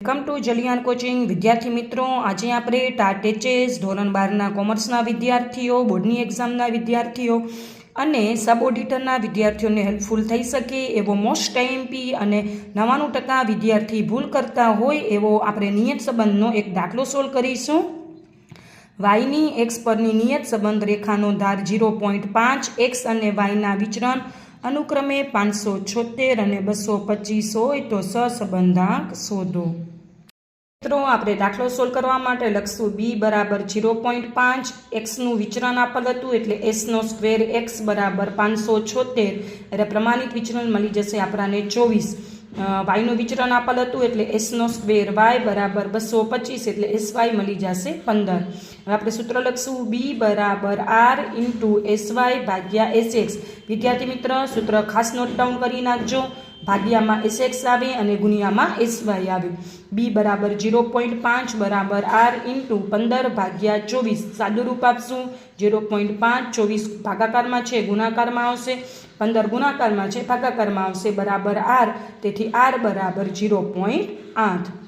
Welcome to જલિયાન coaching વિદ્યાર્થી મિત્રો, આજે આપણે ટાટ એચએસ ધોરણ 12ના કોમર્સના વિદ્યાર્થીઓ, બોર્ડની એક્ઝામના વિદ્યાર્થીઓ અને સબ ઓડિટરના વિદ્યાર્થીઓને હેલ્પફુલ થઈ શકે એવો મોસ્ટ આઈએમપી અને 99% વિદ્યાર્થી ભૂલ કરતા હોય એવો આપણે નિયત સંબંધનો એક દાખલો સોલ્વ કરીશું. વાયની એક્સ પરની નિયત સંબંધ રેખાનો ધાર 0.5 એક્સ અને વાયના વિચરણ અનુક્રમે 576 અને 225 હોય તો સહસંબંધાંક શોધો. મિત્રો, આપણે દાખલો સોલ્વ કરવા માટે લખશું b બરાબર 0.5, એક્સનું વિચરણ આપેલ હતું એટલે એસનો સ્ક્વેર એક્સ બરાબર 576 એટલે પ્રમાણિત વિચરણ મળી જશે આપણને 24. વાયનું વિચરણ આપેલ હતું એટલે એસનો સ્ક્વેર વાય બરાબર 225 એટલે એસ વાય મળી જશે 15. હવે આપણે સૂત્ર લખશું b બરાબર r ઇન્ટુ એસ વાય ભાગ્યા એસ એક્સ. વિદ્યાર્થી મિત્ર, સૂત્ર ખાસ નોટ ડાઉન કરી નાખજો. ભાગ્યામાં એસ એક્સ આવે અને ગુણ્યામાં એસ વાય આવે. b બરાબર 0.5 બરાબર r ઇન્ટુ 15 ભાગ્યા 24. સાદું રૂપ આપશું. 0.5 24 ભાગાકારમાં છે, ગુણાકારમાં આવશે. 15 ગુણાકારમાં છે, ભાગાકારમાં આવશે બરાબર r. તેથી r બરાબર 0.8.